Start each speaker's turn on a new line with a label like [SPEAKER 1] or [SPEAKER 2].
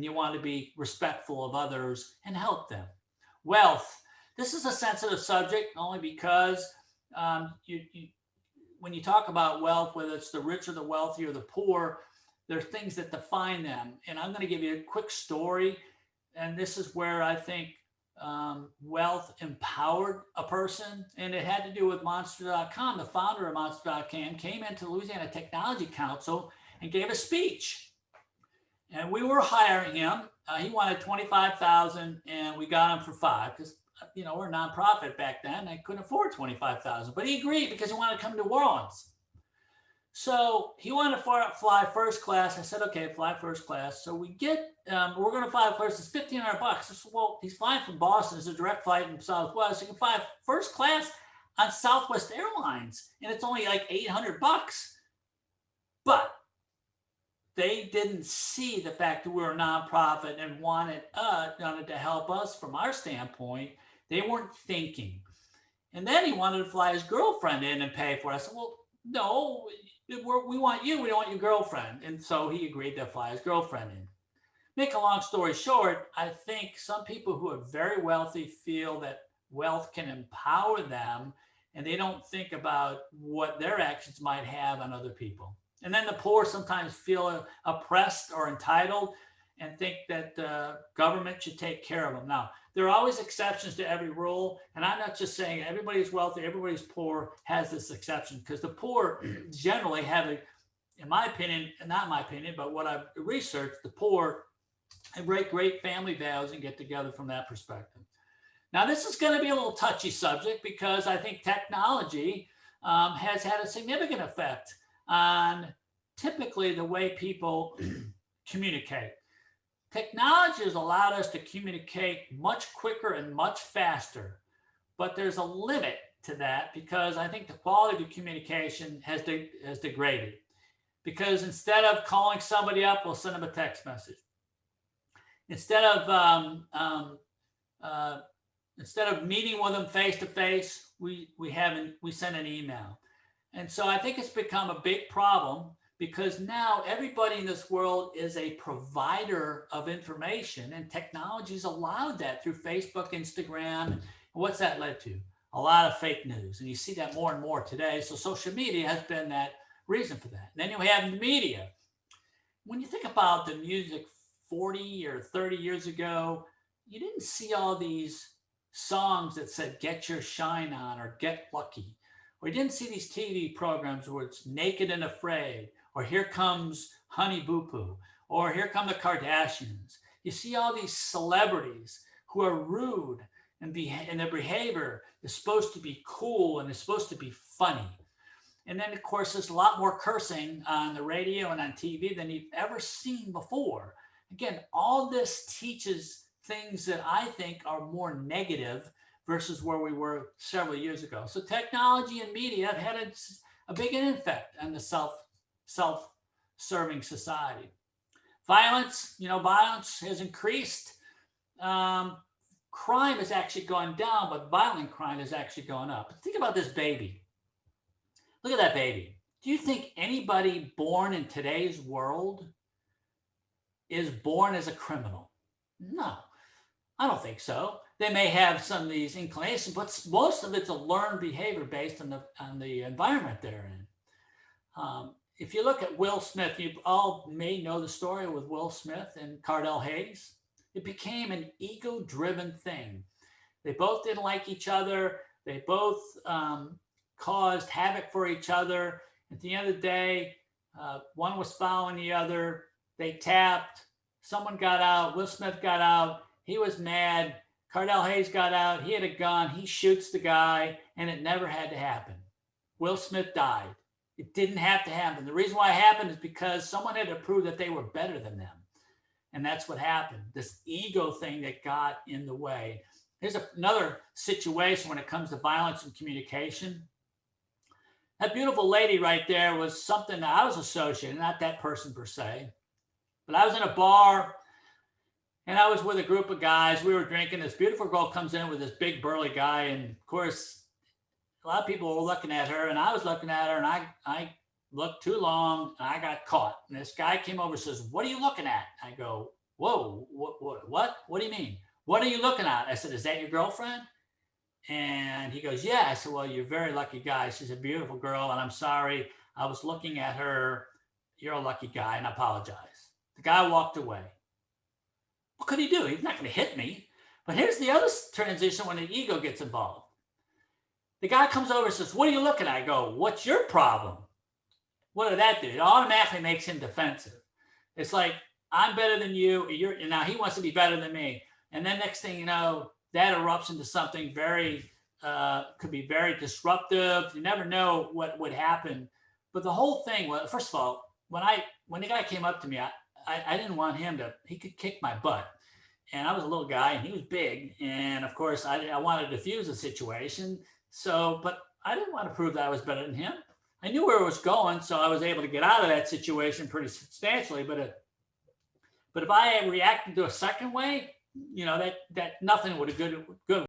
[SPEAKER 1] and you want to be respectful of others and help them. Wealth. This is a sensitive subject only because you when you talk about wealth, whether it's the rich or the wealthy or the poor, there are things that define them. And I'm going to give you a quick story. And this is where I think wealth empowered a person. And it had to do with Monster.com. The founder of Monster.com came into the Louisiana Technology Council and gave a speech. And we were hiring him. He wanted 25,000, and we got him for five because we're a nonprofit back then. I couldn't afford 25,000, but he agreed because he wanted to come to New Orleans. So he wanted to fly first class. I said, okay, fly first class. So we're going to fly first. It's $1,500. I said, well, he's flying from Boston. It's a direct flight from Southwest. You can fly first class on Southwest Airlines, and it's only like $800. But they didn't see the fact that we were a nonprofit and wanted to help us from our standpoint. They weren't thinking. And then he wanted to fly his girlfriend in and pay for it. I said, well, no, we want you. We don't want your girlfriend. And so he agreed to fly his girlfriend in. Make a long story short, I think some people who are very wealthy feel that wealth can empower them, and they don't think about what their actions might have on other people. And then the poor sometimes feel oppressed or entitled and think that the government should take care of them. Now, there are always exceptions to every rule. And I'm not just saying everybody's wealthy, everybody's poor has this exception, because the poor generally have, in my opinion, not my opinion, but what I've researched, the poor have great family values and get together from that perspective. Now, this is going to be a little touchy subject because I think technology has had a significant effect on typically the way people communicate. Technology has allowed us to communicate much quicker and much faster, but there's a limit to that because I think the quality of communication has degraded. Because instead of calling somebody up, we'll send them a text message. Instead of meeting with them face to face, we send an email. And so I think it's become a big problem because now everybody in this world is a provider of information, and technology's allowed that through Facebook, Instagram. And what's that led to? A lot of fake news. And you see that more and more today. So social media has been that reason for that. And then you have the media. When you think about the music 40 or 30 years ago, you didn't see all these songs that said, get your shine on or get lucky. We didn't see these TV programs where it's Naked and Afraid, or Here Comes Honey Boo Boo, or Here Come the Kardashians. You see all these celebrities who are rude and their behavior is supposed to be cool and is supposed to be funny. And then, of course, there's a lot more cursing on the radio and on TV than you've ever seen before. Again, all this teaches things that I think are more negative versus where we were several years ago. So technology and media have had a big effect on the self-serving society. Violence has increased. Crime has actually gone down, but violent crime has actually gone up. Think about this baby. Look at that baby. Do you think anybody born in today's world is born as a criminal? No, I don't think so. They may have some of these inclinations, but most of it's a learned behavior based on the environment they're in. If you look at Will Smith, you all may know the story with Will Smith and Cardell Hayes. It became an ego-driven thing. They both didn't like each other. They both caused havoc for each other. At the end of the day, one was following the other. They tapped. Someone got out. Will Smith got out. He was mad. Cardell Hayes got out. He had a gun. He shoots the guy, and it never had to happen. Will Smith died. It didn't have to happen. The reason why it happened is because someone had to prove that they were better than them. And that's what happened. This ego thing that got in the way. Here's another situation when it comes to violence and communication. That beautiful lady right there was something that I was associated, not that person per se. But I was in a bar, and I was with a group of guys. We were drinking. This beautiful girl comes in with this big burly guy. And of course, a lot of people were looking at her, and I was looking at her, and I looked too long, and I got caught. And this guy came over and says, "What are you looking at?" I go, Whoa, what do you mean? What are you looking at? I said, is that your girlfriend? And he goes, yeah. I said, well, you're a very lucky guy. She's a beautiful girl, and I'm sorry. I was looking at her. You're a lucky guy, and I apologize. The guy walked away. What could he do? He's not going to hit me. But here's the other transition when the ego gets involved. The guy comes over and says, what are you looking at? I go, what's your problem? What did that do? It automatically makes him defensive. It's like, I'm better than you. Now he wants to be better than me. And then next thing you know, that erupts into something very, could be very disruptive. You never know what would happen. But the whole thing, well, first of all, when the guy came up to me, I didn't want him to, he could kick my butt. And I was a little guy and he was big. And of course, I wanted to diffuse the situation. So, but I didn't want to prove that I was better than him. I knew where it was going, so I was able to get out of that situation pretty substantially. But if I had reacted to a second way, that nothing would have good